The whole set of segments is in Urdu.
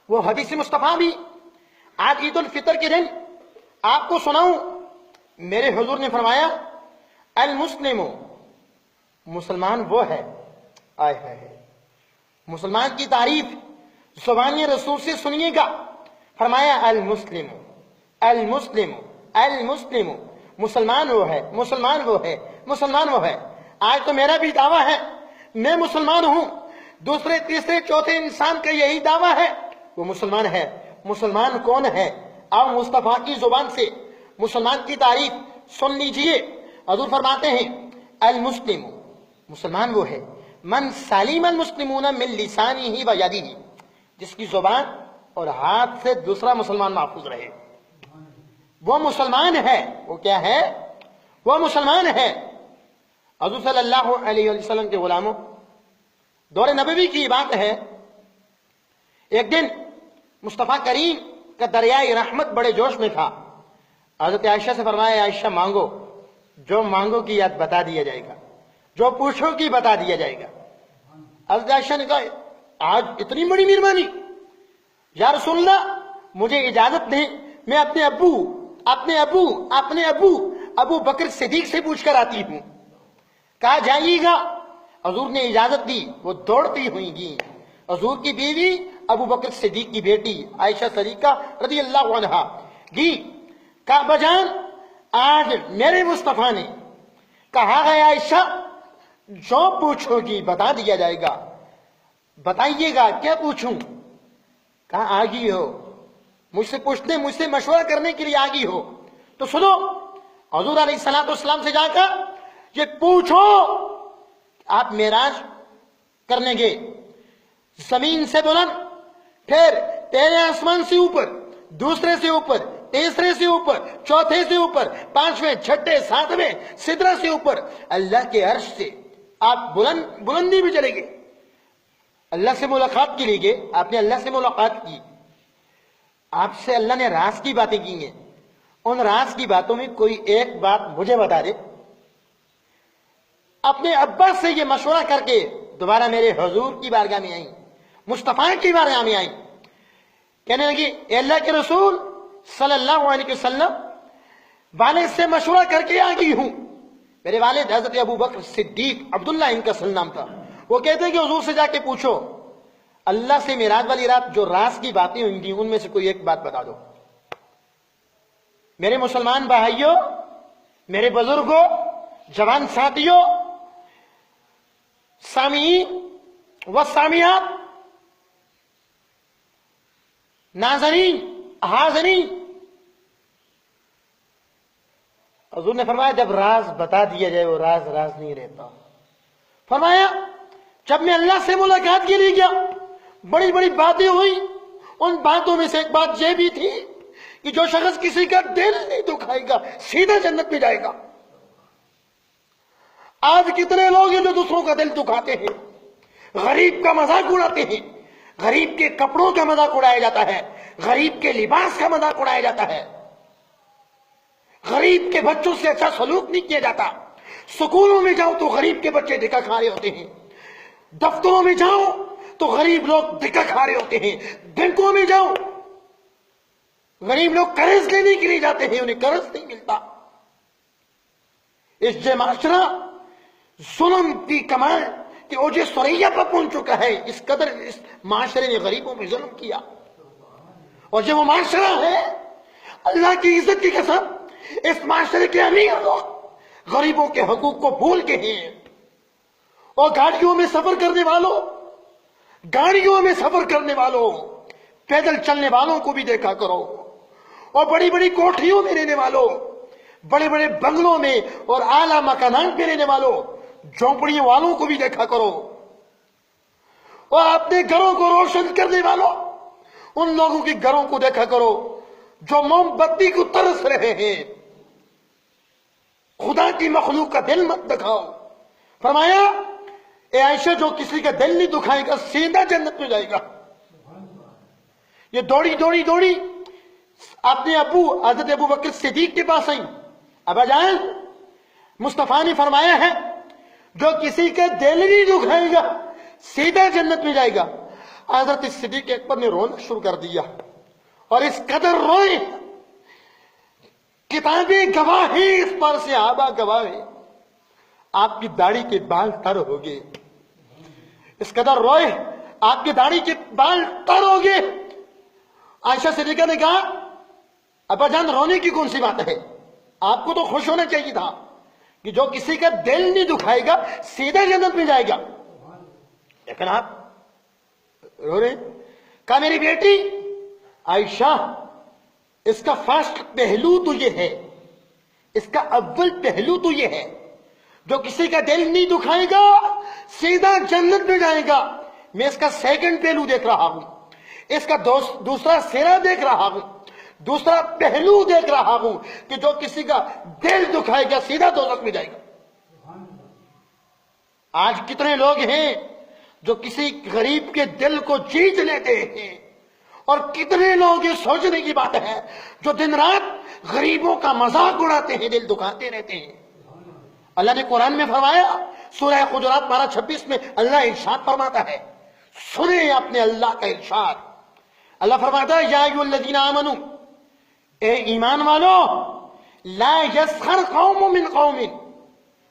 وہ حدیث مصطفیٰ بھی آج عید الفطر کے دن آپ کو سناؤں۔ میرے حضور نے فرمایا المسلم، مسلمان وہ ہے، آئے ہے مسلمان کی تعریف زبان رسول سے سنیے گا۔ فرمایا المسلم المسلم المسلم، مسلمان وہ ہے، مسلمان وہ ہے، مسلمان وہ ہے۔ آج تو میرا بھی دعویٰ ہے میں مسلمان ہوں، دوسرے تیسرے چوتھے انسان کا یہی دعویٰ ہے وہ مسلمان ہے۔ مسلمان کون ہے؟ آؤ مصطفیٰ کی زبان سے مسلمان کی تعریف سن لیجئے۔ حضور فرماتے ہیں المسلم، مسلمان وہ ہے من سلم المسلمون من لسانہ و یدہ، جس کی زبان اور ہاتھ سے دوسرا مسلمان محفوظ رہے، وہ مسلمان ہے۔ وہ کیا ہے؟ وہ مسلمان ہے۔ حضور صلی اللہ علیہ وسلم کے غلاموں، دور نبوی کی بات ہے، ایک دن مصطفیٰ کریم کا دریائے رحمت بڑے جوش میں تھا۔ حضرت عائشہ سے فرمایا عائشہ مانگو، جو مانگو کی یاد بتا دیا جائے گا، جو پوچھو کی بتا دیا جائے گا۔ حضرت عائشہ نے کہا آج اتنی بڑی مہربانی، یا رسول اللہ مجھے اجازت دیں میں اپنے ابو بکر صدیق سے پوچھ کر آتی ہوں۔ کہا جائیے گا۔ حضور نے اجازت دی، وہ دوڑتی ہوئی گی۔ حضور کی بیوی ابو بکر صدیق کی بیٹی عائشہ صدیقہ رضی اللہ عنہا گی۔ کہا بجان آج میرے مصطفیٰ نے کہا ہے عائشہ جو پوچھو گی بتا دیا جائے گا، بتائیے گا کیا پوچھوں؟ کہا آگی ہو مجھ سے پوچھنے، مجھ سے مشورہ کرنے کے لیے آگی ہو تو سنو۔ حضور علیہ السلام سے جا کر یہ پوچھو آپ معراج کرنے گے زمین سے بلند، پھر پہلے آسمان سے اوپر، دوسرے سے اوپر، تیسرے سے اوپر، چوتھے سے اوپر، پانچویں، چھٹے، ساتویں سدرہ سے اوپر، اللہ کے عرش سے آپ بلندی بھی چلے گے، اللہ سے ملاقات کے لیے گئے۔ آپ نے اللہ سے ملاقات کی، آپ سے اللہ نے راز کی باتیں کی ہیں۔ ان راز کی باتوں میں کوئی ایک بات مجھے بتا دے۔ اپنے ابا سے یہ مشورہ کر کے دوبارہ میرے حضور کی بارگاہ میں آئیں، مصطفیٰ کی بارگاہ میں آئیں، کہنے لگی اے اللہ کے رسول صلی اللہ علیہ وسلم والد سے مشورہ کر کے آ گئی ہوں۔ میرے والد حضرت ابو بکر صدیق عبداللہ ان کا نام تھا، وہ کہتے ہیں کہ حضور سے جا کے پوچھو اللہ سے معراج والی رات جو راز کی باتیں ہوئی تھیں ان میں سے کوئی ایک بات بتا دو۔ میرے مسلمان بھائیوں، میرے بزرگوں، جوان ساتھیوں، سامعین و سامعات، ناظرین، حاضرین، حضور نے فرمایا جب راز بتا دیا جائے وہ راز نہیں رہتا۔ فرمایا جب میں اللہ سے ملاقات کے لیے گیا بڑی بڑی باتیں ہوئی، ان باتوں میں سے ایک بات یہ بھی تھی کہ جو شخص کسی کا دل نہیں دکھائے گا سیدھا جنت میں جائے گا۔ آج کتنے لوگ ہیں جو دوسروں کا دل دکھاتے ہیں، غریب کا مذاق اڑاتے ہیں، غریب کے کپڑوں کا مذاق اڑایا جاتا ہے، غریب کے لباس کا مذاق اڑایا جاتا ہے، غریب کے بچوں سے اچھا سلوک نہیں کیا جاتا۔ سکولوں میں جاؤ تو غریب کے بچے دھکا کھا رہے ہوتے ہیں، دفتروں میں جاؤ تو غریب لوگ دھکا کھا رہے ہوتے ہیں، بینکوں میں جاؤ غریب لوگ قرض لینے کے لیے جاتے ہیں، انہیں قرض نہیں ملتا۔ اس جو معاشرہ ظلم کی کمال کہ اوج ثریا پر پہنچ چکا ہے، اس قدر اس معاشرے نے غریبوں پہ ظلم کیا۔ اور جو وہ معاشرہ ہے اللہ کی عزت کی قسم اس معاشرے کے امیر لوگ غریبوں کے حقوق کو بھول کے ہیں۔ اور گاڑیوں میں سفر کرنے والوں، پیدل چلنے والوں کو بھی دیکھا کرو، اور بڑی بڑی کوٹھیوں میں رہنے والوں، بڑے بڑے بنگلوں میں اور اعلیٰ مکانات میں رہنے والوں، جھونپڑیوں والوں کو بھی دیکھا کرو، اور اپنے گھروں کو روشن کرنے والوں ان لوگوں کے گھروں کو دیکھا کرو جو موم بتی کو ترس رہے ہیں۔ خدا کی مخلوق کا دل مت دکھاؤ۔ فرمایا اے عائشہ جو کسی کا دل نہیں دکھائے گا سیدھا جنت میں جائے گا۔ یہ دوڑی اپنے حضرت ابو بکر صدیق کے پاس آئیں، ابا جان مصطفیٰ نے فرمایا ہے جو کسی کا دل نہیں دکھائے گا سیدھا جنت میں جائے گا۔ حضرت صدیق اکبر نے رونا شروع کر دیا اور اس قدر روئے، کتابیں گواہ ہیں اس پر، صحابہ گواہ ہیں، آپ کی داڑھی کے بال تر ہو گئے، اس قدر روئے آپ کی داڑھی کے بال تر ہو گئے۔ عائشہ صدیقہ نے کہا ابا جان رونے کی کون سی بات ہے، آپ کو تو خوش ہونا چاہیے تھا کہ جو کسی کا دل نہیں دکھائے گا سیدھا جنت میں جائے گا، لیکن آپ رو رہے۔ کہا میری بیٹی عائشہ، اس کا فرسٹ پہلو تو یہ ہے، اس کا اول پہلو تو یہ ہے، جو کسی کا دل نہیں دکھائے گا سیدھا جنت میں جائے گا۔ میں اس کا سیکنڈ پہلو دیکھ رہا ہوں، اس کا دوسرا سرا دیکھ رہا ہوں، دوسرا پہلو دیکھ رہا ہوں کہ جو کسی کا دل دکھائے گا سیدھا دوزخ میں جائے گا۔ آج کتنے لوگ ہیں جو کسی غریب کے دل کو جیت لیتے ہیں، اور کتنے لوگ یہ سوچنے کی بات ہے جو دن رات غریبوں کا مذاق اڑاتے ہیں، دل دکھاتے رہتے ہیں۔ اللہ نے قرآن میں فرمایا، سورہ حجرات پارہ 26 میں اللہ ارشاد فرماتا ہے، سنیں اپنے اللہ کا ارشاد۔ اللہ فرماتا ہے یا ایھا الذین آمنوا، اے ایمان والو، لا یسخر قوم من قوم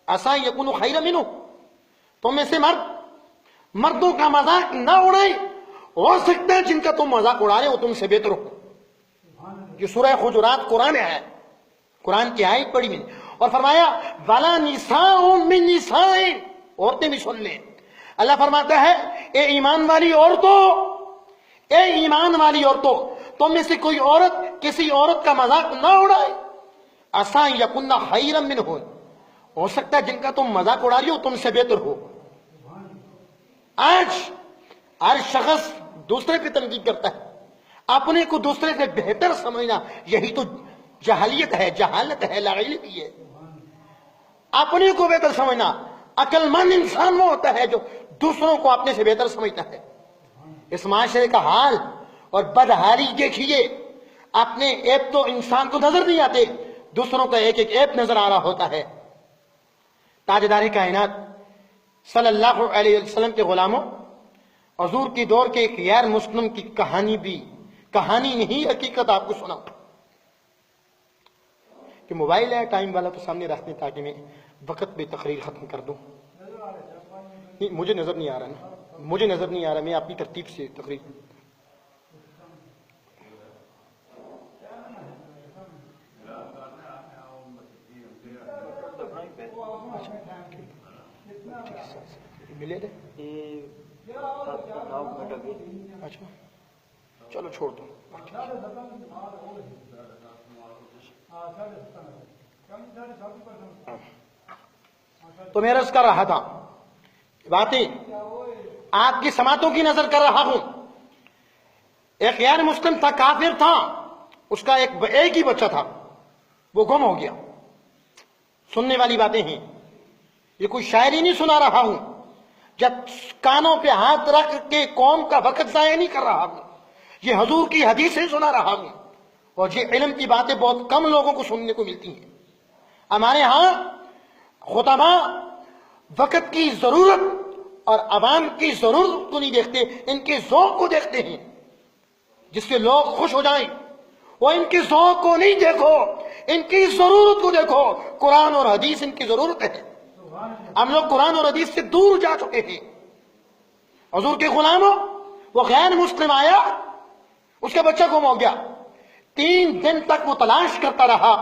عسیٰ یکونوا خیرا منہم، تم میں سے مردوں کا مذاق نہ اڑائیں، ہو سکتا ہے جن کا تم مذاق اڑا رہے ہو تم سے بہتر ہو۔ یہ سورہ حجرات قرآن ہے، قرآن کی آیت پڑھی میں نے، اور فرمایا وَلَا نِسَاءٌ مِّن نِسَاءٍ، عورتیں بھی سن لیں۔ اللہ فرماتا ہے اے ایمان والی عورتوں، اے ایمان والی عورتوں، تم میں سے کوئی عورت کسی عورت کا مذاق نہ اڑائے، عسیٰ یکن خیرا منہن، ہو سکتا ہے جن کا تم مذاق اڑا رہی ہو تم سے بہتر ہو۔ آج ہر شخص دوسرے پہ تنقید کرتا ہے، اپنے کو دوسرے سے بہتر سمجھنا، یہی تو جہالیت ہے، جہالت ہے، لا علمی ہے۔ اپنے کو بہتر سمجھنا، عقل مند انسان وہ ہوتا ہے جو دوسروں کو اپنے سے بہتر سمجھتا ہے۔ اس معاشرے کا حال اور بدحالی دیکھیے، اپنے عیب تو انسان کو نظر نہیں آتے، دوسروں کا ایک ایک عیب نظر آ رہا ہوتا ہے۔ تاجدار کائنات صلی اللہ علیہ وسلم کے غلاموں، حضور کی دور کے ایک غیر مسلم کی کہانی بھی، کہانی نہیں حقیقت آپ کو سناؤں کہ موبائل ہے ٹائم والا تو سامنے رکھ دیں تاکہ میں وقت پہ تقریر ختم کر دوں۔ نہیں مجھے نظر نہیں آ رہا نا، مجھے نظر نہیں آ رہا، میں اپنی ترتیب سے تقریر۔ ملے تھے اچھا چلو چھوڑ دو۔ تو میں عرض کر رہا تھا باتیں آپ کی سماعتوں کی نظر کر رہا ہوں۔ ایک غیر مسلم تھا، کافر تھا، اس کا ایک ہی بچہ تھا، وہ گم ہو گیا۔ سننے والی باتیں ہیں، یہ کوئی شاعری نہیں سنا رہا ہوں، جب کانوں پہ ہاتھ رکھ کے قوم کا وقت ضائع نہیں کر رہا ہوں، یہ حضور کی حدیثیں سنا رہا ہوں، اور یہ علم کی باتیں بہت کم لوگوں کو سننے کو ملتی ہیں۔ ہمارے ہاں خطبہ وقت کی ضرورت اور عوام کی ضرورت کو نہیں دیکھتے، ان کے ذوق کو دیکھتے ہیں، جس سے لوگ خوش ہو جائیں۔ وہ ان کے ذوق کو نہیں دیکھو، ان کی ضرورت کو دیکھو۔ قرآن اور حدیث ان کی ضرورت ہے، ہم لوگ قرآن اور حدیث سے دور جا چکے ہیں۔ حضور کے غلاموں، وہ غیر مسلم آیا، اس کا بچہ گم ہو گیا، 3 دن تک وہ تلاش کرتا رہا،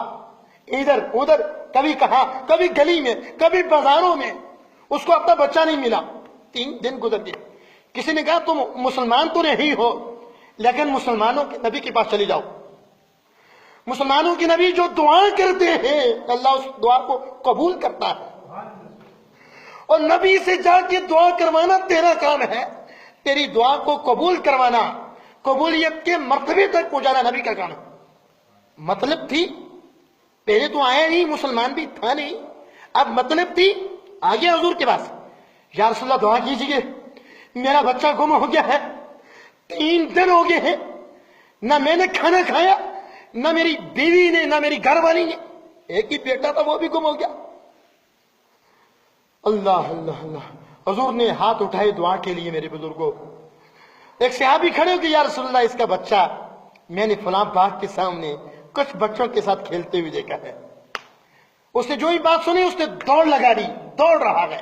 ادھر ادھر، کبھی کہاں، کبھی گلی میں، کبھی بازاروں میں، اس کو اپنا بچہ نہیں ملا۔ 3 دن گزر گئے۔ کسی نے کہا تم مسلمان تو نہیں ہو، لیکن مسلمانوں کے نبی کے پاس چلی جاؤ۔ مسلمانوں کے نبی جو دعا کرتے ہیں اللہ اس دعا کو قبول کرتا ہے، اور نبی سے جا کے دعا کروانا تیرا کام ہے، تیری دعا کو قبول کروانا، قبولیت کے مرتبے تک پہنچانا نبی کا کام ہے۔ مطلب تھی، پہلے تو آیا نہیں، مسلمان بھی تھا نہیں، اب مطلب تھی، آگے حضور کے پاس، یا رسول اللہ دعا کیجئے، میرا بچہ گم ہو گیا ہے، 3 دن ہو گئے ہیں، نہ میں نے کھانا کھایا، نہ میری بیوی نے، نہ میری گھر والی نے، ایک ہی بیٹا تھا وہ بھی گم ہو گیا۔ اللہ اللہ اللہ، حضور نے ہاتھ اٹھائے دعا کے لیے۔ میرے بزرگوں، ایک صحابی کھڑے ہو کہ یا رسول اللہ اس کا بچہ میں نے فلاں باغ کے سامنے کچھ بچوں کے ساتھ کھیلتے ہوئے دیکھا ہے. اس نے جو ہی بات سنی اس نے دوڑ لگا دی, دوڑ رہا ہے.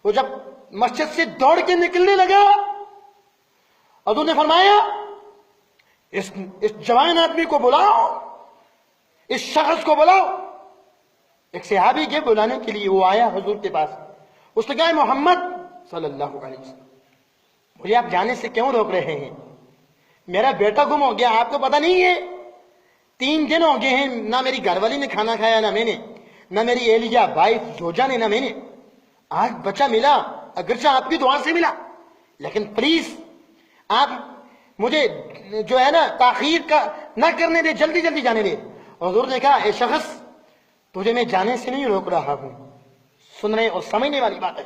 وہ جب مسجد سے دوڑ کے نکلنے لگا حضور نے فرمایا اس جوان آدمی کو بلاؤ, اس شخص کو بلاؤ. ایک صحابی کے بلانے کے لیے وہ آیا حضور کے پاس. اس نے کہا محمد صلی اللہ علیہ وسلم مجھے آپ جانے سے کیوں روک رہے ہیں؟ میرا بیٹا گم ہو گیا, آپ کو پتہ نہیں ہے 3 دن ہو گئے ہیں, نہ میری گھر والی نے کھانا کھایا, نہ میں نے, نہ میری اہلیہ بھائی زوجہ نے, نہ میں نے. آج بچہ ملا, اگرچہ آپ کی دعا سے ملا, لیکن پلیز آپ مجھے جو ہے نا تاخیر کا نہ کرنے دے, جلدی جلدی جانے دے. حضور نے کہا اے شخص تجھے میں جانے سے نہیں روک رہا ہوں, سننے اور سمجھنے والی بات ہے.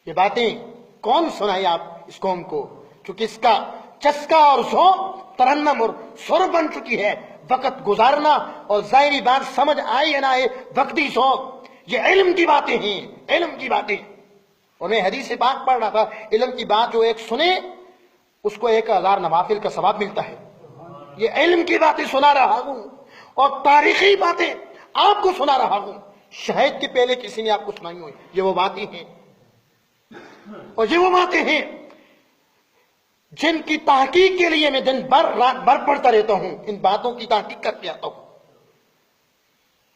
یہ باتیں کون سنائے آپ اس قوم کو, چونکہ اس کا چسکا اور ذوق ترنم اور سر بن چکی ہے. وقت گزارنا اور ظاہری بات سمجھ آئے یا نہ آئے, وقتی ذوق, یہ علم کی باتیں ہیں, علم کی باتیں. اور میں حدیث پاک پڑھ رہا تھا, علم کی بات جو ایک سنے اس کو 1000 نوافل کا ثواب ملتا ہے. یہ علم کی باتیں سنا رہا ہوں اور تاریخی باتیں آپ کو سنا رہا ہوں, شاید کہ پہلے کسی نے آپ کو سنائی ہوئی. یہ وہ باتیں ہیں اور یہ وہ باتیں ہیں جن کی تحقیق کے لیے میں دن بھر رات بھر پڑھتا رہتا ہوں, ان باتوں کی تحقیق کر کے آتا ہوں.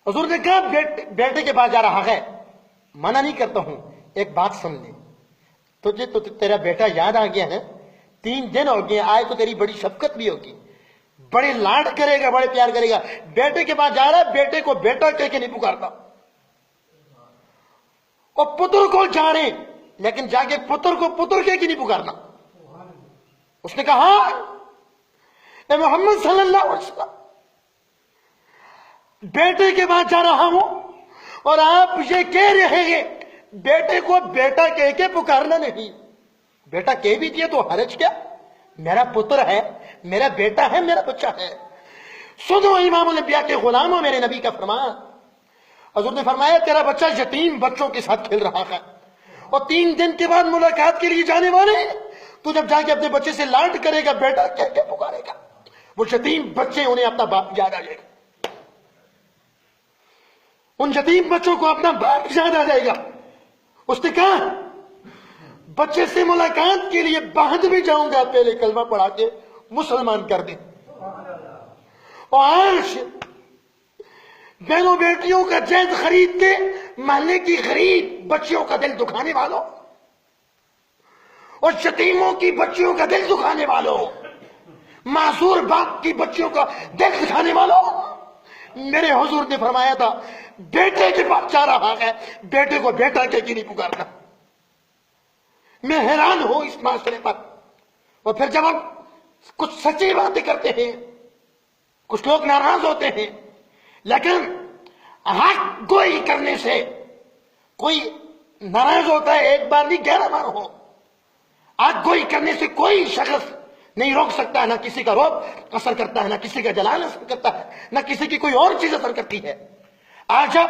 حضور نے کہا بیٹے کے پاس جا رہا ہے, منع نہیں کرتا ہوں, ایک بات سن لے, تجھے تو تیرا بیٹا یاد آ گیا ہے, 3 دن ہو گئے آئے تو تیری بڑی شفقت بھی ہوگی, بڑے لاڈ کرے گا, بڑے پیار کرے گا. بیٹے کے پاس جا رہا ہے, بیٹے کو بیٹا کہہ کے نہیں پکارتا, اور پتر کو جا رہے لیکن جا کے پتر کو پتر کہہ کے نہیں پکارنا. اس نے کہا اے محمد صلی اللہ علیہ وسلم بیٹے کے بعد جا رہا ہوں اور آپ یہ کہہ رہے ہیں بیٹے کو بیٹا کہہ کے پکارنا نہیں. بیٹا کہہ بھی دیا تو حرج کیا, میرا پتر ہے, میرا بیٹا ہے, میرا بچہ ہے. سنو امام الانبیاء کے غلاموں, میرے نبی کا فرمان. حضور نے فرمایا تیرا بچہ یتیم بچوں کے ساتھ کھیل رہا ہے اور 3 دن کے بعد ملاقات کے لیے جانے والے, تو جب جا کے اپنے بچے سے لاڈ کرے گا, بیٹا کہہ کے پکارے گا, وہ یتیم بچے انہیں اپنا باپ یاد آ جائے گا, ان یتیم بچوں کو اپنا باپ یاد آ جائے گا. اس نے کہا بچے سے ملاقات کے لیے بعد بھی جاؤں گا, پہلے کلمہ پڑھا کے مسلمان کر دیں. اور آج بہنوں بیٹیوں کا جائز خرید کے محلے کی خرید بچیوں کا دل دکھانے والوں اور یتیموں کی بچیوں کا دل دکھانے والوں, معذور باپ کی بچیوں کا دل دکھانے والوں, میرے حضور نے فرمایا تھا بیٹے کے پاس جا رہا ہے, بیٹے کو بیٹا کہہ کے نہیں پکارنا. میں حیران ہوں اس معاشرے پر. اور پھر جب ہم کچھ سچی باتیں کرتے ہیں کچھ لوگ ناراض ہوتے ہیں, لیکن حق گوئی کرنے سے کوئی ناراض ہوتا ہے 1 بار نہیں 11 بار ہو. حق گوئی کرنے سے کوئی شخص نہیں روک سکتا ہے, نہ کسی کا روب اثر کرتا ہے, نہ کسی کا جلال اثر کرتا ہے, نہ کسی کی کوئی اور چیز اثر کرتی ہے. آج جب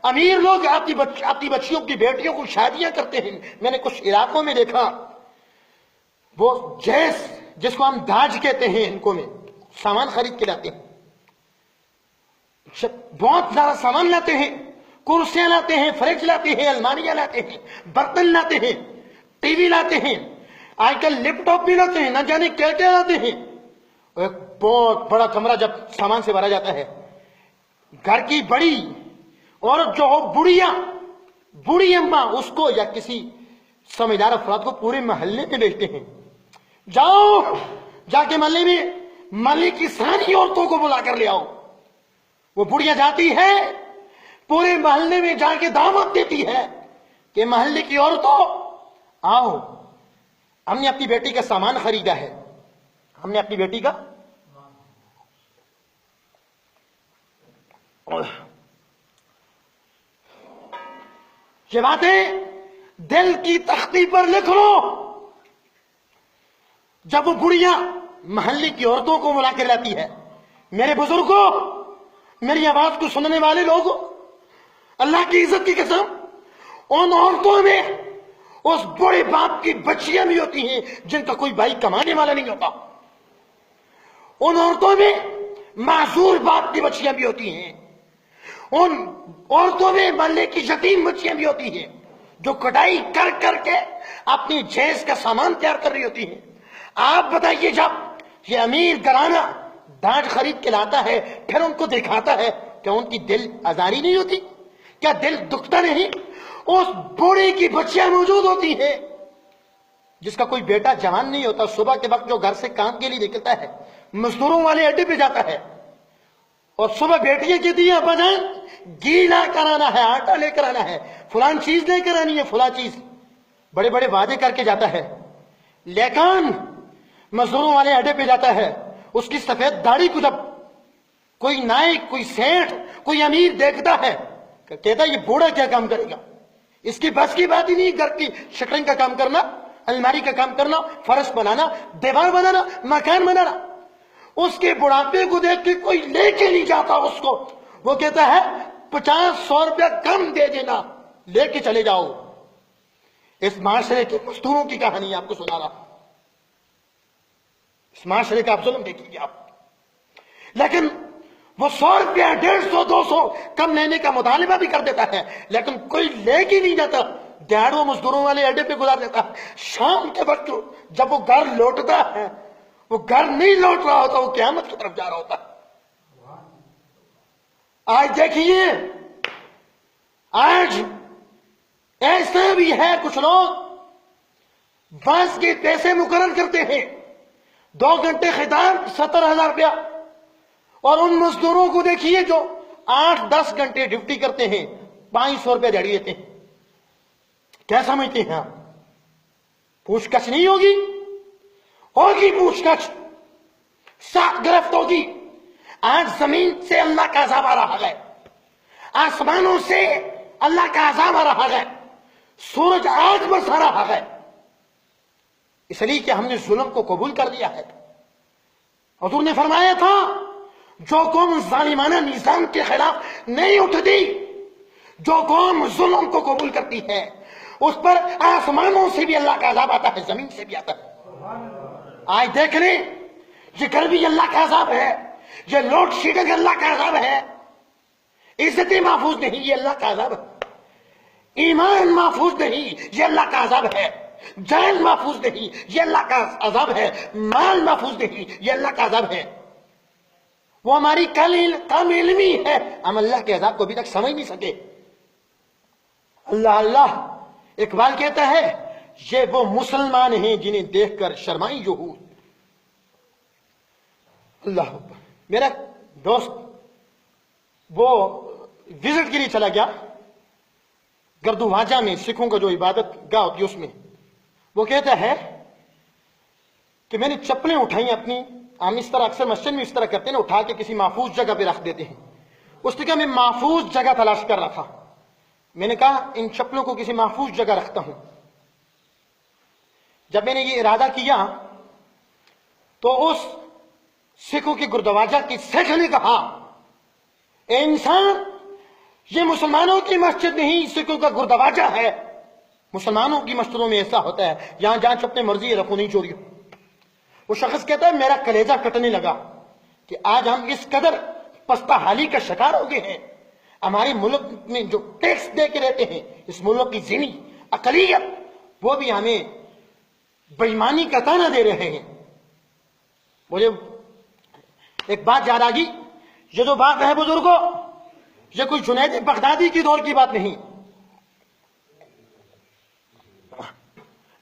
امیر لوگ اپنی بچیوں کی بیٹیوں کو شادیاں کرتے ہیں, میں نے کچھ علاقوں میں دیکھا, وہ جس کو ہم داج کہتے ہیں, ان کو میں سامان خرید کے لاتے ہیں, بہت زیادہ سامان لاتے ہیں, کرسیاں لاتے ہیں, فریج لاتے ہیں, الماریاں لاتے ہیں, برتن لاتے ہیں, ٹی وی لاتے ہیں, آج کل لیپ ٹاپ بھی لاتے ہیں, نہ جانے کیا کیا لاتے ہیں. ایک بہت بڑا کمرہ جب سامان سے بھرا جاتا ہے, گھر کی بڑی عورت جو ہو, بوڑھی اماں, اس کو یا کسی سمجھدار افراد کو پورے محلے میں بیچتے ہیں. جاؤ جا کے محلے میں محلے کی ساری عورتوں کو بلا کر لے آؤ. وہ بڑھیا جاتی ہے پورے محلے میں جا کے دعوت دیتی ہے کہ محلے کی عورتوں آؤ, ہم نے اپنی بیٹی کا سامان خریدا ہے, ہم نے اپنی بیٹی کا یہ باتیں دل کی تختی پر لکھ لو. جب وہ بڑھیا محلے کی عورتوں کو بلا کر لاتی ہے, میرے بزرگوں, میری آواز کو سننے والے لوگوں, اللہ کی عزت کی قسم, ان عورتوں میں اس بڑے باپ کی بچیاں بھی ہوتی ہیں جن کا کوئی بھائی کمانے والا نہیں ہوتا. ان عورتوں میں معذور باپ کی بچیاں بھی ہوتی ہیں. ان عورتوں میں محلے کی یتیم بچیاں بھی ہوتی ہیں جو کٹائی کر کر کے اپنی جہیز کا سامان تیار کر رہی ہوتی ہیں. آپ بتائیے جب یہ امیر گھرانہ ڈانٹ خرید کے لاتا ہے پھر ان کو دکھاتا ہے، کیا ان کی دل آزاری نہیں ہوتی؟ کیا دل دکھتا نہیں؟ اس بوڑھے کی بچیاں موجود ہوتی ہیں جس کا کوئی بیٹا جوان نہیں ہوتا، صبح کے وقت جو گھر سے کام کے لیے نکلتا ہے مزدوروں والے اڈے پہ جاتا ہے اور صبح بیٹیاں کہتی ہیں ابا جان گھی لا کر آنا ہے، آٹا لے کر آنا ہے، فلان چیز لے کر آنی ہے، فلاں چیز، بڑے بڑے وعدے کر کے جاتا ہے. لیکن مزدوروں والے اڈے پہ جاتا ہے، اس کی سفید داڑھی کو جب کوئی نائک، کوئی سیٹھ، کوئی امیر دیکھتا ہے کہتا ہے یہ بوڑھا کیا کام کرے گا، اس کی بس کی بات ہی نہیں گھر کی شٹرنگ کا کام کرنا، الماری کا کام کرنا، فرش بنانا، دیوار بنانا، مکان بنانا. اس کے بڑھاپے کو دیکھ کے کوئی لے کے نہیں جاتا اس کو، وہ کہتا ہے 50-100 روپیہ کم دے دینا، لے کے چلے جاؤ. اس معاشرے کے مزدوروں کی کہانی آپ کو سنا رہا، اس معاشرے کا آپ ظلم دیکھیے آپ. لیکن وہ 100 روپیہ 150 200 کم لینے کا مطالبہ بھی کر دیتا ہے لیکن کوئی لے کے نہیں جاتا، دیہڑوں مزدوروں والے اڈے پہ گزار دیتا ہے. شام کے وقت جب وہ گھر لوٹتا ہے وہ گھر نہیں لوٹ رہا ہوتا، وہ قیامت کی طرف جا رہا ہوتا. آج دیکھیے آج ایسا بھی ہے کچھ لوگ بس کے پیسے مقرر کرتے ہیں، 2 گھنٹے خطاب 70,000 روپیہ، اور ان مزدوروں کو دیکھیے جو 8-10 گھنٹے ڈیوٹی کرتے ہیں 500 روپیہ دیڑھی دیتے ہیں. کیا سمجھتے ہیں آپ پوچھ گچھ نہیں ہوگی؟ ہوگی پوچھ گچھ، سخت گرفت ہوگی. آج زمین سے اللہ کا عذاب آ رہا ہے، آسمانوں سے اللہ کا عذاب آ رہا ہے، سورج آگ برسا رہا ہے، اس لیے کہ ہم نے ظلم کو قبول کر لیا ہے. حضور نے فرمایا تھا جو قوم ظالمانہ نظام کے خلاف نہیں اٹھتی، جو قوم ظلم کو قبول کرتی ہے اس پر آسمانوں سے بھی اللہ کا عذاب آتا ہے، زمین سے بھی آتا ہے. آج دیکھ لیں یہ گرمی اللہ کا عذاب ہے، یہ لوڈ شیڈنگ اللہ کا عذاب ہے، عزتیں محفوظ نہیں یہ اللہ کا عذاب ہے، ایمان محفوظ نہیں یہ اللہ کا عذاب ہے، جان محفوظ نہیں یہ اللہ کا عذاب ہے، مال محفوظ نہیں یہ اللہ کا عذاب ہے. وہ ہماری کم علمی ہے، ہم اللہ کے عذاب کو ابھی تک سمجھ نہیں سکے. اللہ اللہ اقبال کہتا ہے یہ وہ مسلمان ہیں جنہیں دیکھ کر شرمائی یہود. اللہ اکبر. میرا دوست وہ وزٹ کے لیے چلا گیا گردو واجہ میں، سکھوں کا جو عبادت گاہ ہوتی ہے اس میں. وہ کہتا ہے کہ میں نے چپلیں اٹھائیں اپنی، ہم اس طرح اکثر مسجد میں اس طرح کرتے ہیں نا، اٹھا کے کسی محفوظ جگہ پہ رکھ دیتے ہیں. اس نے کہا میں محفوظ جگہ تلاش کر رہا تھا، میں نے کہا ان چپلوں کو کسی محفوظ جگہ رکھتا ہوں. جب میں نے یہ ارادہ کیا تو اس سکھوں کے گردواجہ کی سکھ نے کہا اے انسان یہ مسلمانوں کی مسجد نہیں سکھوں کا گردواجہ ہے. مسلمانوں کی مسجدوں میں ایسا ہوتا ہے یہاں جہاں چپنے مرضی رکھو نہیں چوری ہو. وہ شخص کہتا ہے میرا کلیجہ کٹنے لگا کہ آج ہم اس قدر پستہ حالی کا شکار ہو گئے ہیں. ہمارے ملک میں جو ٹیکس دے کے رہتے ہیں اس ملک کی ذمہ اقلیت وہ بھی ہمیں بےایمانی کا طعنہ دے رہے ہیں. مجھے ایک بات یاد آ گئی، یہ جو بات ہے بزرگوں یہ کوئی جنید بغدادی کی دور کی بات نہیں،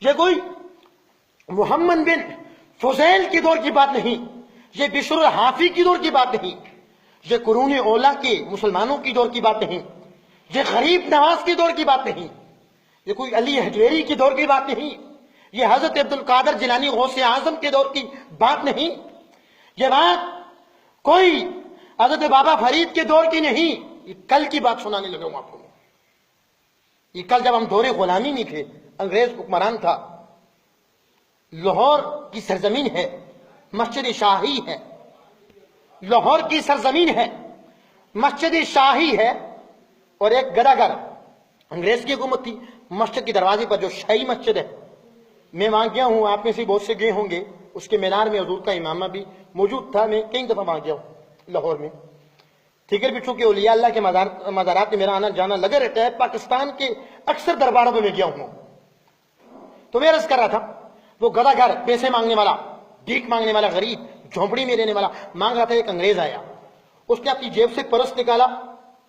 یہ کوئی محمد بن فضیل کی دور کی بات نہیں، یہ بشر الحافی کی دور کی بات نہیں، یہ قرون اولا کے مسلمانوں کی دور کی بات نہیں، یہ غریب نواز کی دور کی بات نہیں، یہ کوئی علی حجویری کی دور کی بات نہیں، یہ حضرت عبد القادر جیلانی غوث اعظم کے دور کی بات نہیں، یہ بات کوئی حضرت بابا فرید کے دور کی نہیں. یہ کل کی بات سنانے لگا ہوں آپ کو. یہ کل جب ہم دور غلامی نہیں تھے، انگریز حکمران تھا، لاہور کی سرزمین ہے، مسجد شاہی ہے، لاہور کی سرزمین ہے، مسجد شاہی ہے، اور ایک گھر انگریز کی حکومت تھی، مسجد کے دروازے پر جو شاہی مسجد ہے، میں وہاں گیا ہوں، آپ میں سے بہت سے گئے ہوں گے، اس کے مینار میں حضور کا امامہ بھی موجود تھا، میں کئی دفعہ وہاں گیا ہوں لاہور میں. ٹھیک ہے بھی، چونکہ اولیاء اللہ کے مزارات میں میرا آنا جانا لگا رہتا ہے، پاکستان کے اکثر درباروں میں گیا ہوں. تو میں عرض کر رہا تھا، وہ گدا گھر پیسے مانگنے والا، بھیک مانگنے والا غریب، جھونپڑی میں رہنے والا مانگ رہا تھا. ایک انگریز آیا، اس نے اپنی جیب سے پرس نکالا،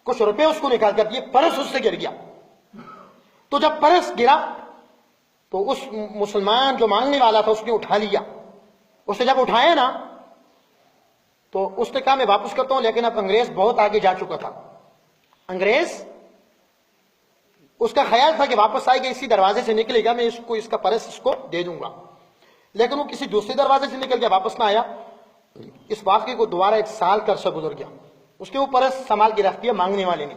کچھ روپے اس کو نکال کر دیے، پرس اس سے گر گیا. تو جب پرس گرا تو اس مسلمان جو مانگنے والا تھا اس نے اٹھا لیا. اس نے جب اٹھایا نا تو اس نے کہا میں واپس کرتا ہوں، لیکن اب انگریز بہت آگے جا چکا تھا. انگریز اس کا خیال تھا کہ واپس آئے گا، اسی دروازے سے نکلے گا، میں اس کا پرس اس کو دے دوں گا. لیکن وہ کسی دوسرے دروازے سے نکل گیا، واپس نہ آیا. اس واقعے کو دوبارہ 1 سال کا عرصہ گزر گیا. اس نے وہ پرس سنبھال کے رکھ دیا مانگنے والے نے.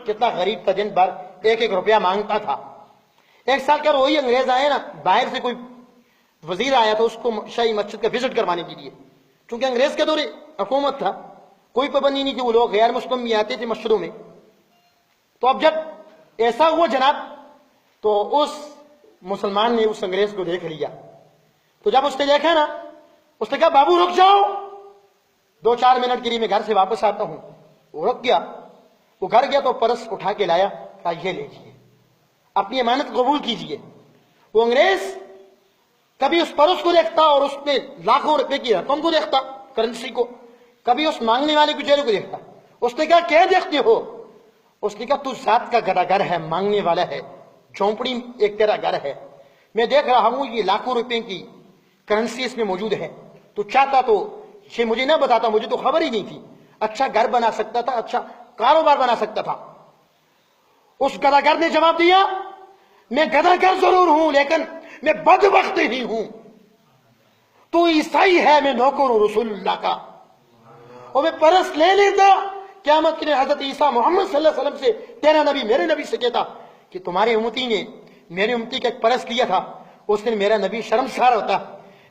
کتنا غریب تھا، دن بھر 1-1 روپیہ مانگتا تھا. 1 سال کا وہی انگریز آئے نا، باہر سے کوئی وزیر آیا تھا اس کو شاہی مسجد کا وزٹ کروانے کے لیے. چونکہ انگریز کے دور حکومت تھا، کوئی پابندی نہیں تھی، وہ لوگ غیر مسلم بھی آتے تھے مسجدوں میں. تو اب جب ایسا ہوا جناب، تو اس مسلمان نے اس انگریز کو دیکھ لیا. تو جب اس نے دیکھا نا، اس نے کہا بابو رک جاؤ، 2-4 منٹ کے لیے میں گھر سے واپس آتا ہوں. وہ رک گیا. وہ گھر گیا تو پرس اٹھا کے لایا، کہا یہ لیجیے، اپنی امانت قبول کیجیے. وہ انگریز کبھی اس پرس کو دیکھتا اور اس میں لاکھوں روپے کی رقم کو دیکھتا، کرنسی کو، کبھی اس مانگنے والے کو چہرے کو دیکھتا. اس نے کہا کیا دیکھتے ہو؟ اس نے کہا تو ذات کا گدا گھر ہے، مانگنے والا ہے، جھونپڑی ایک تیرا گھر ہے. میں دیکھ رہا ہوں یہ لاکھوں روپے کی کرنسی اس میں موجود ہے. تو چاہتا تو یہ مجھے نہ بتاتا، مجھے تو خبر ہی نہیں تھی. اچھا گھر بنا سکتا تھا، اچھا کاروبار بنا سکتا تھا. اس گدا گھر نے جواب دیا، میں گدا گھر ضرور ہوں لیکن میں بدبخت ہی ہوں. تو عیسائی ہے، میں نوکر ہوں رسول اللہ کا. اور میں پرس لے لیتا، قیامت کے لیے حضرت عیسیٰ محمد صلی اللہ علیہ وسلم سے، تیرا نبی میرے نبی سے کہتا کہ تمہارے امتی نے میرے امتی کا ایک پرس لیا تھا، اس دن میرا نبی شرمسار ہوتا،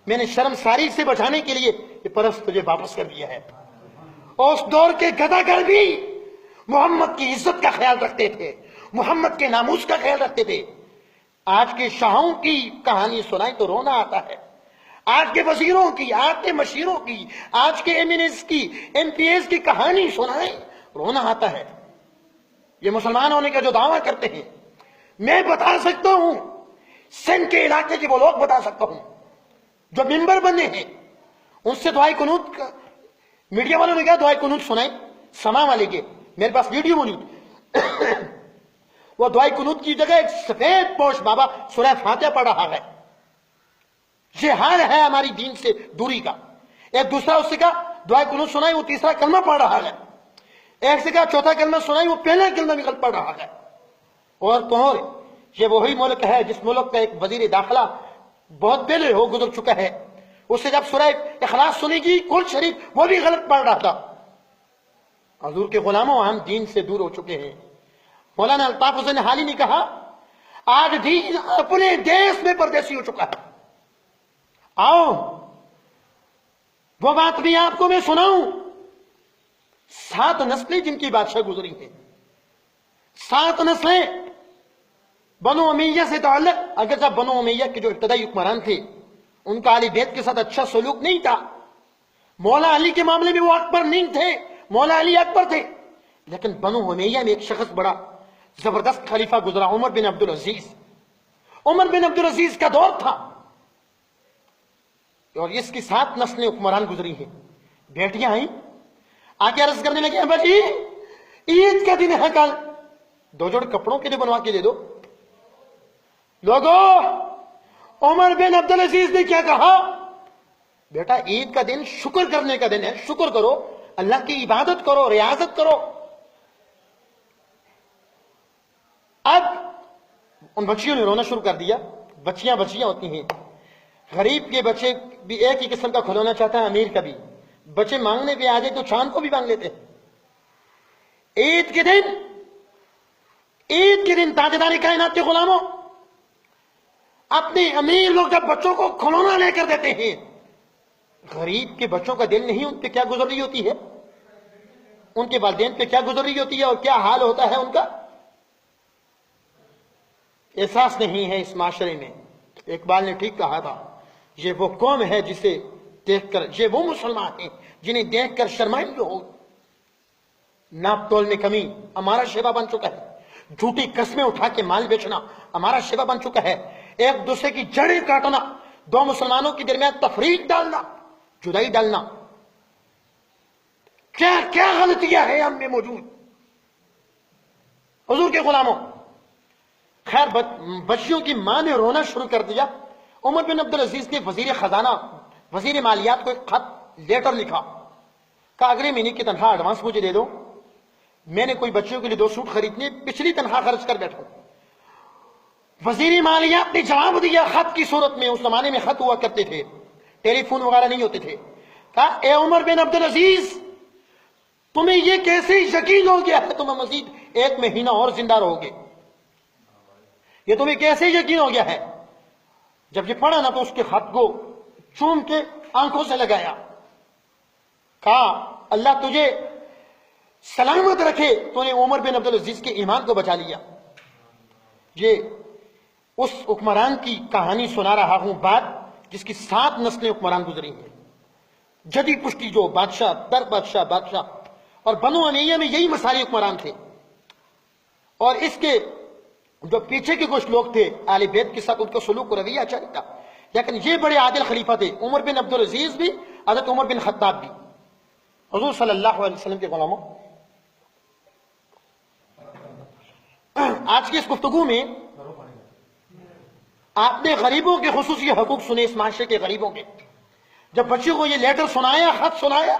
میں نے شرمساری سے بچانے کے لیے یہ پرس تجھے واپس کر دیا ہے. اور اس دور کے گدا گھر بھی محمد کی عزت کا خیال رکھتے تھے، محمد کے ناموس کا خیال رکھتے تھے. آج کے شاہوں کی کہانی سنائی تو رونا آتا ہے. آج کے وزیروں کی، آج کے مشیروں کی، آج کے ایم این ایس کی، ایم پی ایس کی کہانی سنائیں، رونا آتا ہے. یہ مسلمان ہونے کا جو دعویٰ کرتے ہیں، میں بتا سکتا ہوں، سندھ کے علاقے کے وہ لوگ بتا سکتا ہوں جو ممبر بنے ہیں، ان سے دعائے قنوت کا میڈیا والوں نے کہا دعائے قنوت سنائیں، سما والے کے میرے پاس ویڈیو موجود. وہ دعائے قنوت کی جگہ ایک سفید پوش بابا سورہ فاتحہ پڑھ رہا ہے. یہ حال ہے ہماری دین سے دوری کا. ایک دوسرا اس سے کہا دعائے قنوت سنائیں، وہ تیسرا کلمہ پڑھ رہا ہے. ایک سے کہا چوتھا کلمہ سنائیں، وہ پہلا کلمہ بھی غلط پڑھ رہا ہے. اور تو اور یہ وہی ملک ہے جس ملک کا ایک وزیر داخلہ بہت پہلے ہو گزر چکا ہے، اس سے جب سورہ اخلاص سنی گی قرآن شریف وہ بھی غلط پڑھ رہا تھا. حضور کے غلاموں، ہم دین سے دور ہو چکے ہیں. مولانا الطاف حسین حالی نے کہا آج دین اپنے دیش میں پردیسی ہو چکا ہے. آؤ وہ بات بھی آپ کو میں سناؤں. 7 نسلیں جن کی بادشاہ گزری ہیں، 7 نسلیں بنو امیہ سے تعلق. اگر جب بنو امیہ کے جو ابتدائی حکمران تھے ان کا اہل بیت کے ساتھ اچھا سلوک نہیں تھا، مولا علی کے معاملے میں وہ اکبر نہیں تھے، مولا علی اکبر تھے. لیکن بنو امیہ میں ایک شخص بڑا زبردست خلیفہ گزرا، عمر بن عبدالعزیز. عمر بن عبدالعزیز کا دور تھا اور اس کی 7 نسلیں حکمران گزری ہیں. بیٹیاں آئیں، آ کے عرض کرنے لگے ابا جی عید کا دن ہے کل، 2 جوڑ کپڑوں کے لیے بنوا کے دے دو. لوگوں، عمر بن عبدالعزیز نے کیا کہا؟ بیٹا عید کا دن شکر کرنے کا دن ہے، شکر کرو، اللہ کی عبادت کرو، ریاضت کرو. اب ان بچیوں نے رونا شروع کر دیا. بچیاں ہوتی ہیں، غریب کے بچے بھی ایک ہی قسم کا کھلونا چاہتا ہے، امیر کا بھی. بچے مانگنے پہ آ جائے تو چاند کو بھی مانگ لیتے ہیں. عید کے دن تاجدار کائنات کے غلاموں، اپنے امیر لوگ جب بچوں کو کھلونا لے کر دیتے ہیں، غریب کے بچوں کا دل نہیں ان پہ کیا گزر رہی ہوتی ہے، ان کے والدین پہ کیا گزر رہی ہوتی ہے اور کیا حال ہوتا ہے ان کا. احساس نہیں ہے اس معاشرے میں۔ اقبال نے ٹھیک کہا تھا، یہ وہ قوم ہے جسے دیکھ کر، یہ وہ مسلمان ہیں جنہیں دیکھ کر شرمائیں ہو۔ ناپ تول میں کمی ہمارا شیوا بن چکا ہے، جھوٹی قسمیں اٹھا کے مال بیچنا ہمارا شیوا بن چکا ہے، ایک دوسرے کی جڑیں کاٹنا، دو مسلمانوں کے درمیان تفریق ڈالنا، جدائی ڈالنا، کیا کیا غلطیاں ہیں ہم میں موجود۔ حضور کے غلاموں، خیر بچیوں کی ماں نے رونا شروع کر دیا۔ عمر بن عبدالعزیز نے وزیر خزانہ، وزیر مالیات کو ایک خط لیٹر لکھا، کہا اگلے مہینے کی تنخواہ ایڈوانس مجھے دے دو، میں نے کوئی بچیوں کے لیے 2 سوٹ خریدنے، پچھلی تنخواہ خرچ کر بیٹھا۔ وزیر مالیات نے جواب دیا خط کی صورت میں، اس زمانے میں خط ہوا کرتے تھے، ٹیلی فون وغیرہ نہیں ہوتے تھے، کہا اے عمر بن عبدالعزیز، تمہیں یہ کیسے یقین ہو گیا ہے تمہیں مزید 1 مہینہ اور زندہ رہو گے؟ یہ تمہیں کیسے یقین ہو گیا ہے؟ جب یہ پڑھا نا تو اس کے خط کو چوم کے آنکھوں سے لگایا، کہا اللہ تجھے سلامت رکھے، تو نے عمر بن عبدالعزیز کے ایمان کو بچا لیا۔ یہ اس حکمران کی کہانی سنا رہا ہوں، بات جس کی 7 نسلیں حکمران گزری ہیں، جدی پشتی جو بادشاہ در بادشاہ بادشاہ، اور بنو امیہ میں یہی مساری حکمران تھے، اور اس کے جو پیچھے کے کچھ لوگ تھے اہل بیت کے ساتھ ان کا سلوک و رویہ اچھا نہیں تھا، لیکن یہ بڑے عادل خلیفہ تھے، عمر بن عبدالعزیز بھی، حضرت عمر بن خطاب بھی۔ حضور صلی اللہ علیہ وسلم کے غلاموں، آج کی اس گفتگو میں آپ نے غریبوں کے خصوصی حقوق سنے، اس معاشرے کے غریبوں کے۔ جب بچیوں کو یہ لیٹر سنایا، خط سنایا،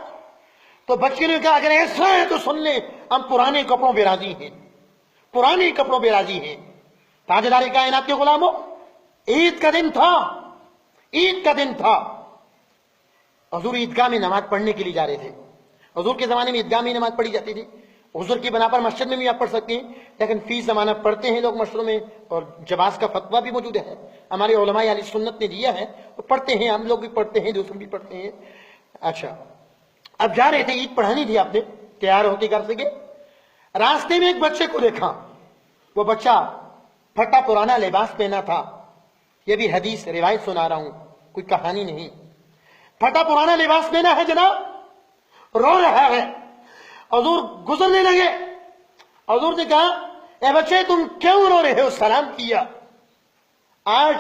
تو بچے نے کہا اگر ایسا ہے تو سن لیں، ہم پرانے کپڑوں پہ راضی ہیں، پرانے کپڑوں پہ راضی ہیں۔ تاجدار کائنات کے غلاموں، عید کا دن تھا، عید کا دن تھا، حضور عیدگاہ میں نماز پڑھنے کے لیے جا رہے تھے۔ حضور کے زمانے میں عیدگاہ میں نماز پڑھی جاتی تھی، حضور کی بنا پر مسجد میں بھی آپ پڑھ سکتے ہیں، لیکن فی زمانہ پڑھتے ہیں لوگ مسجدوں میں، اور جواز کا فتویٰ بھی موجود ہے، ہمارے علماء اہل سنت نے دیا ہے، وہ پڑھتے ہیں، ہم لوگ بھی پڑھتے ہیں، دوسرے بھی پڑھتے ہیں۔ اچھا، اب جا رہے تھے، عید پڑھانی تھی آپ نے، تیار ہو کے گھر سے گئے، راستے میں ایک بچے کو دیکھا، وہ بچہ پھٹا پرانا لباس پہنا تھا، یہ بھی حدیث روایت سنا رہا ہوں، کوئی کہانی نہیں، پھٹا پرانا لباس پہنا ہے جناب، رو رہا ہے۔ حضور گزرنے لگے، حضور نے کہا اے بچے تم کیوں رو رہے ہو؟ سلام کیا۔ آج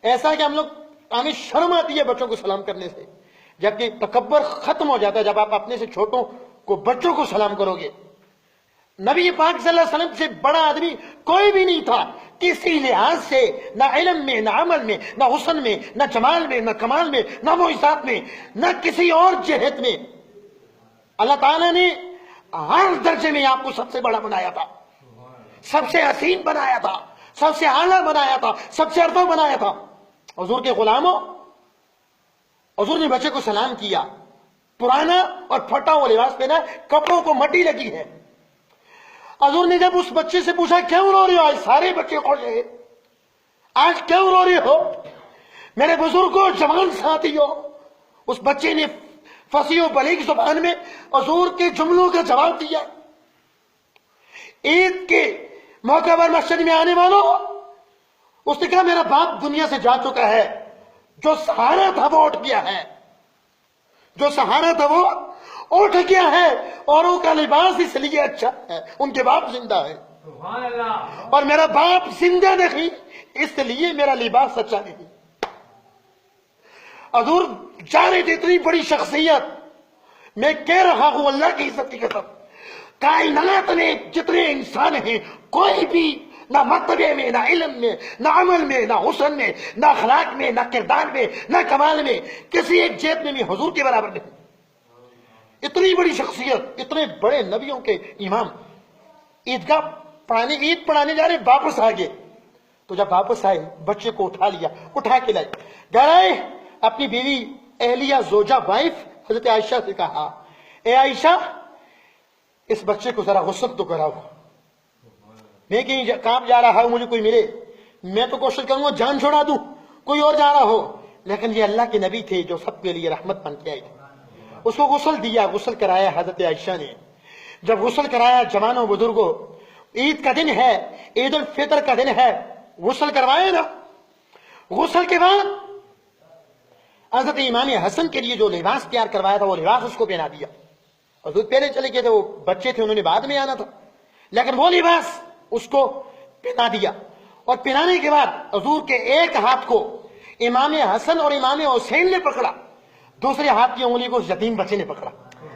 ایسا کہ ہمیں شرم آتی ہے بچوں کو سلام کرنے سے، جبکہ تکبر ختم ہو جاتا ہے جب آپ اپنے سے چھوٹوں کو، بچوں کو سلام کرو گے۔ نبی پاک صلی اللہ علیہ وسلم سے بڑا آدمی کوئی بھی نہیں تھا، کسی لحاظ سے، نہ علم میں، نہ عمل میں، نہ حسن میں، نہ جمال میں، نہ کمال میں، نہ معجزات میں، نہ کسی اور جہت میں۔ اللہ تعالیٰ نے ہر درجے میں آپ کو سب سے بڑا بنایا تھا، سب سے حسین بنایا تھا، سب سے اعلیٰ بنایا تھا، سب سے ارفع بنایا تھا۔ حضور کے غلاموں، حضور نے بچے کو سلام کیا، پرانا اور پھٹا ہوا لباس پہنا، کپڑوں کو مٹی لگی ہے۔ حضور نے جب اس بچے سے پوچھا کیوں رو رہے ہو؟ آج سارے بچے خوش ہیں، آج کیوں رو رہے ہو میرے بزرگوں، جوان ساتھیوں؟ اس بچے نے فصیح و بلیغ زبان میں حضور کے جملوں کا جواب دیا۔ عید کے موقع پر مسجد میں آنے والوں، اس نے کہا میرا باپ دنیا سے جا چکا ہے، جو سہارا تھا وہ اٹھ گیا ہے، جو سہارا تھا وہ اٹھ گیا ہے، اوروں کا لباس اس لیے اچھا ہے ان کے باپ زندہ ہے، اور میرا باپ زندہ نہیں اس لیے میرا لباس اچھا نہیں۔ حضور جا رہے تھے، اتنی بڑی شخصیت، میں کہہ رہا ہوں اللہ کی عزت کی قسم، کائنات میں جتنے انسان ہیں کوئی بھی نہ مرتبے میں، نہ علم میں، نہ عمل میں، نہ حسن میں، نہ اخلاق میں، نہ کردار میں، نہ کمال میں، کسی ایک جیت میں بھی حضور کے برابر نہیں۔ اتنی بڑی شخصیت، اتنے بڑے نبیوں کے امام، عیدگاہ پڑھانے، عید پڑھانے جا رہے، واپس آ گئے، تو جب واپس آئے بچے کو اٹھا لیا، اٹھا کے لائے، گئے اپنی بیوی اہلیہ زوجہ وائف حضرت عائشہ سے کہا اے عائشہ اس بچے کو ذرا غسل تو کراؤ، میں کہیں کام جا رہا ہوں، مجھے کوئی ملے میں تو کوشش کروں گا جان چھوڑا دوں، کوئی اور جا رہا ہو، لیکن یہ اللہ کے نبی تھے جو سب کے لیے رحمت بن کے آئے تھے۔ اس کو غسل دیا، غسل کرایا حضرت عائشہ نے۔ جب غسل کرایا، جوانوں بزرگوں، عید کا دن ہے، عید الفطر کا دن ہے، غسل کروایا نا. غسل کے بعد حضرت امام حسن کے لیے جو لباس تیار کروایا تھا وہ لباس اس کو پہنا دیا. حضور پہلے چلے گئے تھے, وہ بچے تھے, انہوں نے بعد میں آنا تھا, لیکن وہ لباس اس کو پہنا دیا. اور پہنانے کے بعد حضور کے ایک ہاتھ کو امام حسن اور امام حسین نے پکڑا, دوسرے ہاتھ کی انگلی کو یتیم بچے نے پکڑا.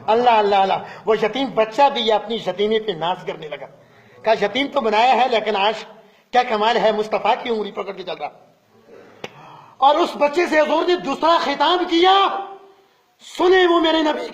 اللہ اللہ اللہ, وہ یتیم بچہ بھی اپنی یتیمی پہ ناز کرنے لگا. کہا یتیم تو بنایا ہے لیکن آج کیا کمال ہے, مصطفیٰ کی انگلی پکڑ کے چل رہا. اور اس بچے سے حضور نے دوسرا خطاب کیا, سنے وہ میرے نبی کے